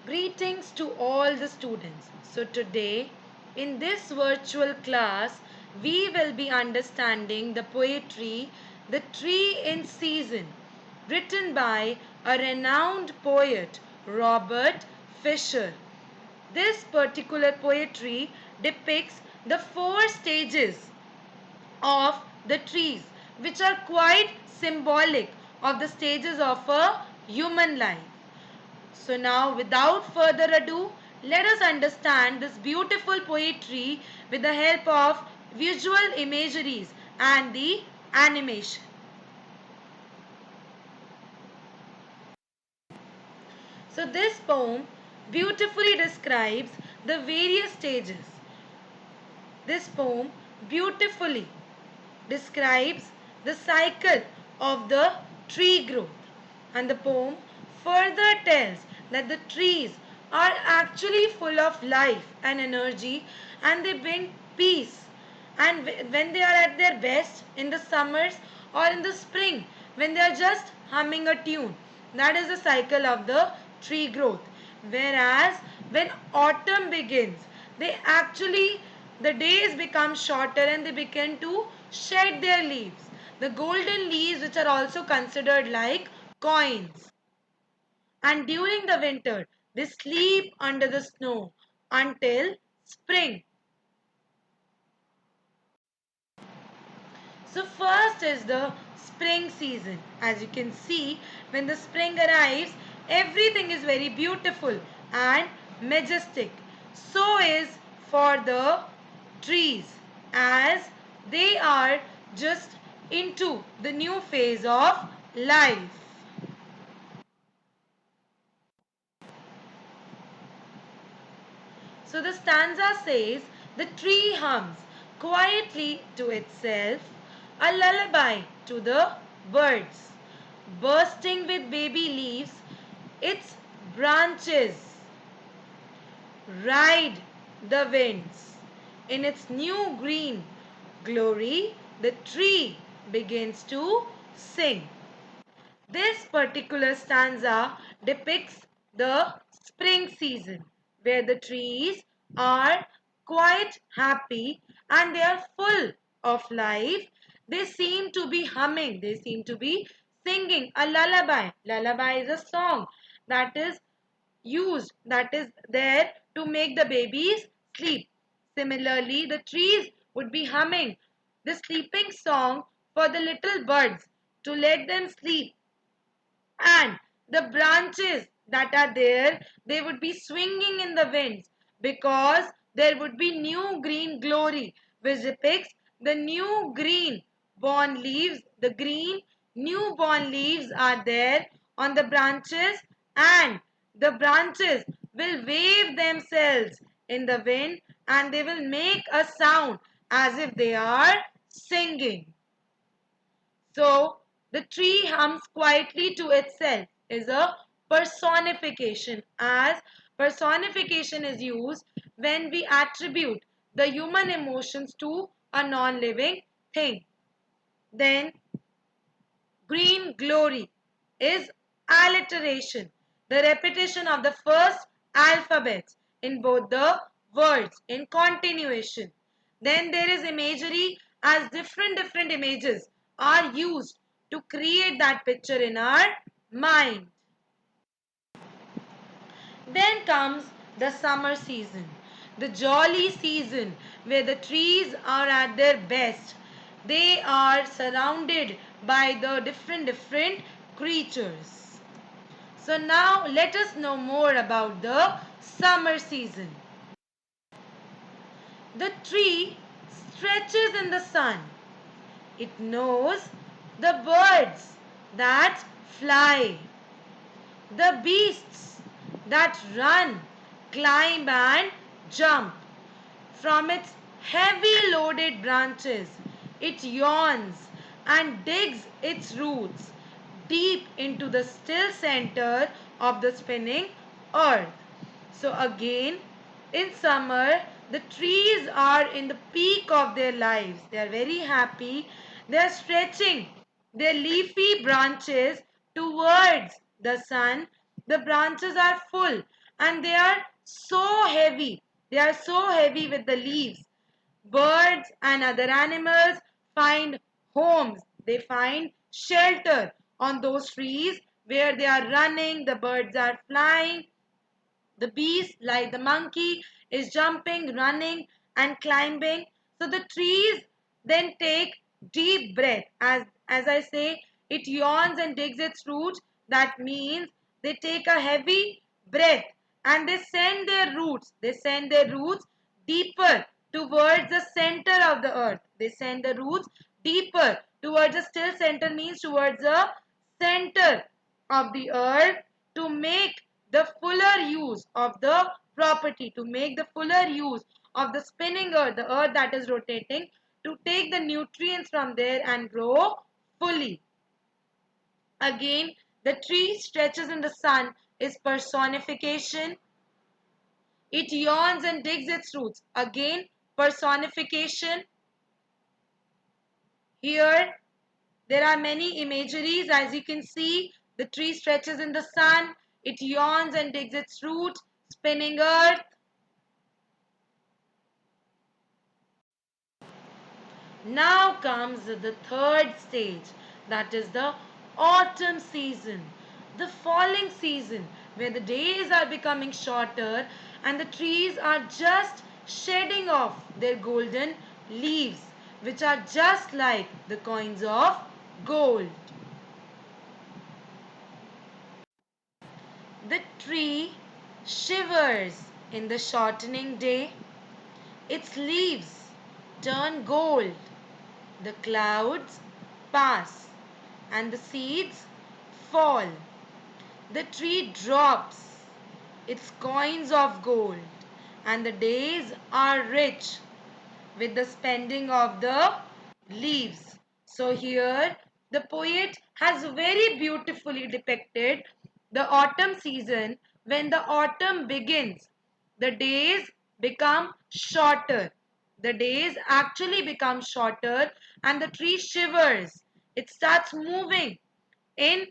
Greetings to all the students. So today in this virtual class we will be understanding the poetry The Tree in Season, written by a renowned poet Robert Fisher. This particular poetry depicts the four stages of the trees, which are quite symbolic of the stages of a human life. So now, without further ado, let us understand this beautiful poetry with the help of visual imageries and the animation. So this poem beautifully describes the various stages. This poem beautifully describes the cycle of the tree growth. And the poem further tells that the trees are actually full of life and energy and they bring peace. And when they are at their best in the summers or in the spring, when they are just humming a tune, that is the cycle of the tree growth. Whereas when autumn begins, they actually the days become shorter and they begin to shed their leaves. The golden leaves, which are also considered like coins. And during the winter, they sleep under the snow until spring. So, first is the spring season. As you can see, when the spring arrives, everything is very beautiful and majestic. So is for the trees, as they are just into the new phase of life. So the stanza says, the tree hums quietly to itself, a lullaby to the birds. Bursting with baby leaves, its branches ride the winds. In its new green glory, the tree begins to sing. This particular stanza depicts the spring season where the trees are quite happy and they are full of life. They seem to be humming, they seem to be singing a lullaby. Lullaby is a song that is used, that is there to make the babies sleep. Similarly, the trees would be humming the sleeping song for the little birds to let them sleep, and the branches that are there, they would be swinging in the winds because there would be new green glory which depicts the new green born leaves. The green newborn leaves are there on the branches, and the branches will wave themselves in the wind and they will make a sound as if they are singing. So, the tree hums quietly to itself is a personification, as personification is used when we attribute the human emotions to a non-living thing. Then green glory is alliteration, the repetition of the first alphabets in both the words in continuation. Then there is imagery, as different images are used to create that picture in our mind. Then comes the summer season, the jolly season where the trees are at their best. They are surrounded by the different creatures. So now let us know more about the summer season. The tree stretches in the sun. It knows the birds that fly, the beasts that run, climb and jump. From its heavy loaded branches, it yawns and digs its roots deep into the still center of the spinning earth. So again, in summer, the trees are in the peak of their lives. They are very happy. They are stretching their leafy branches towards the sun. The branches are full and they are so heavy. They are so heavy with the leaves. Birds and other animals find homes. They find shelter on those trees where they are running. The birds are flying. The beast, like the monkey, is jumping, running, and climbing. So the trees then take deep breath. As I say, it yawns and digs its roots. That means they take a heavy breath and they send their roots. They send their roots deeper towards the center of the earth. They send the roots deeper towards the still center means towards the center of the earth to make the fuller use of the property, to make the fuller use of the spinning earth, the earth that is rotating, to take the nutrients from there and grow fully. Again, the tree stretches in the sun is personification. It yawns and digs its roots. Again, personification. Here, there are many imageries. As you can see, the tree stretches in the sun. It yawns and digs its roots, spinning earth. Now comes the third stage, that is the autumn season, the falling season, where the days are becoming shorter and the trees are just shedding off their golden leaves, which are just like the coins of gold. The tree shivers in the shortening day. Its leaves turn gold. The clouds pass and the seeds fall. The tree drops its coins of gold and the days are rich with the spending of the leaves. So here the poet has very beautifully depicted the autumn season. When the autumn begins, the days become shorter. The days actually become shorter and the tree shivers. It starts moving in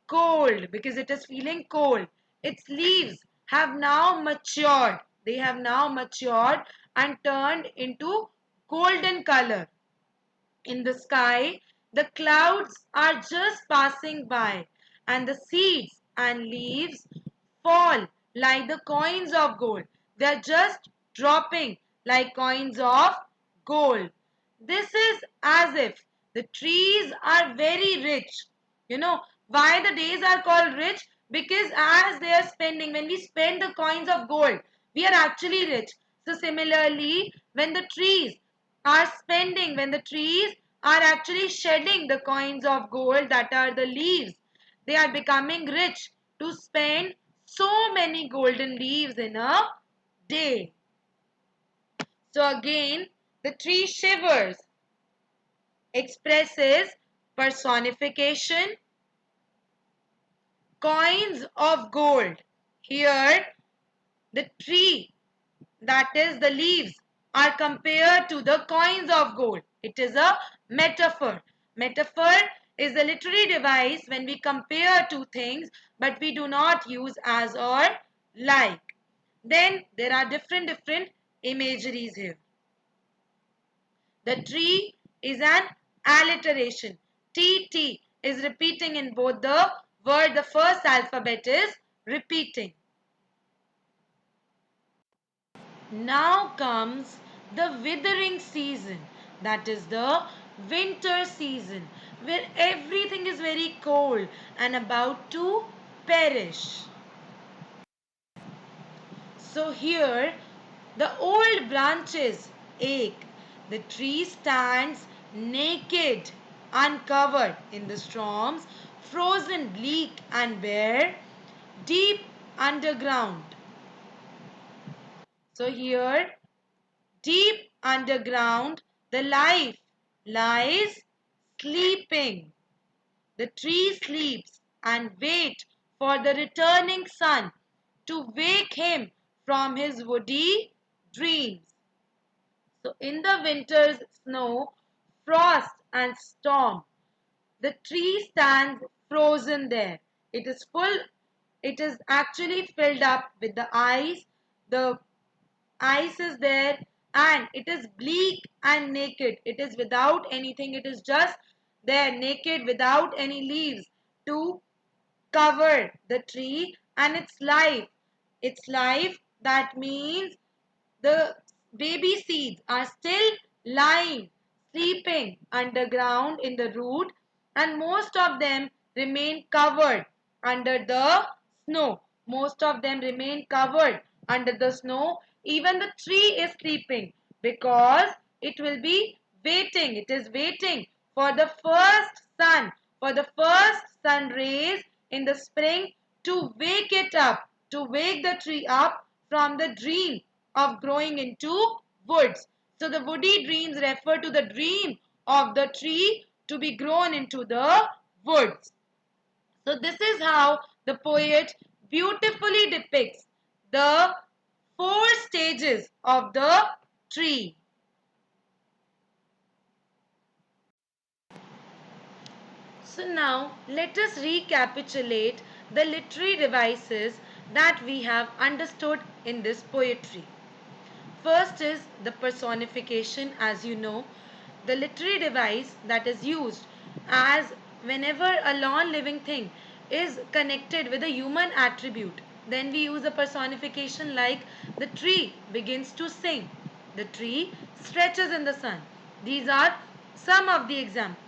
cold because it is feeling cold. Its leaves have now matured. They have now matured and turned into golden color. In the sky, the clouds are just passing by, and the seeds and leaves fall like the coins of gold. They are just dropping like coins of gold. This is as if the trees are very rich. You know why the days are called rich? Because as they are spending, when we spend the coins of gold, we are actually rich. So similarly, when the trees are actually shedding the coins of gold that are the leaves, they are becoming rich to spend so many golden leaves in a day. So again, the tree shivers expresses personification, coins of gold. Here, the tree, that is the leaves, are compared to the coins of gold. It is a metaphor. Metaphor is a literary device when we compare two things but we do not use as or like. Then there are different imageries here. The tree is an alliteration. TT is repeating in both the word. The first alphabet is repeating. Now comes the withering season, that is the winter season, where everything is very cold and about to perish. So here the old branches ache, the tree stands naked, uncovered in the storms, frozen, bleak and bare, deep underground. So here, deep underground, the life lies sleeping. The tree sleeps and waits for the returning sun to wake him from his woody dreams. So in the winter's snow, frost and storm, the tree stands frozen there. It is full It is actually filled up with the ice. The ice is there and it is bleak and naked. It is without anything. It is just there naked without any leaves to cover the tree and its life. Its life, that means the baby seeds are still lying, sleeping underground in the root, and most of them remain covered under the snow. Most of them remain covered under the snow. Even the tree is sleeping because it will be waiting. It is waiting for the first sun, for the first sun rays in the spring to wake it up, to wake the tree up from the dream of growing into woods. So the woody dreams refer to the dream of the tree to be grown into the woods. So this is how the poet beautifully depicts the four stages of the tree. So now let us recapitulate the literary devices that we have understood in this poetry. First is the personification, as you know, the literary device that is used as whenever a non living thing is connected with a human attribute. Then we use a personification like the tree begins to sing, the tree stretches in the sun. These are some of the examples.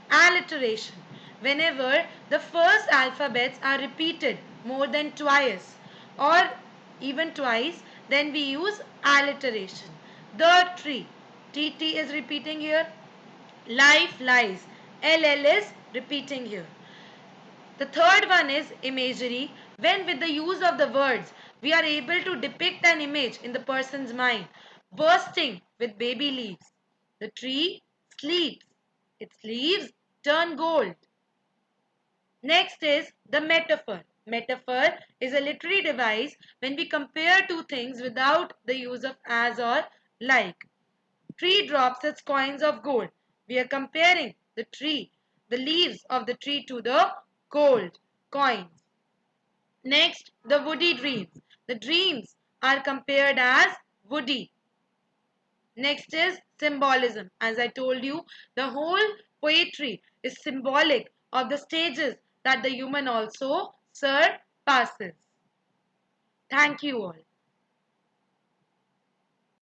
Alliteration. Whenever the first alphabets are repeated more than twice or even twice, then we use alliteration. The tree. TT is repeating here. Life lies. LL is repeating here. The third one is imagery. When with the use of the words, we are able to depict an image in the person's mind, bursting with baby leaves. The tree sleeps. Its leaves turn gold. Next is the metaphor. Metaphor is a literary device when we compare two things without the use of as or like. Tree drops its coins of gold. We are comparing the tree, the leaves of the tree to the gold coins. Next, the woody dreams. The dreams are compared as woody. Next is symbolism. As I told you, the whole poetry is symbolic of the stages that the human also surpasses. Thank you all.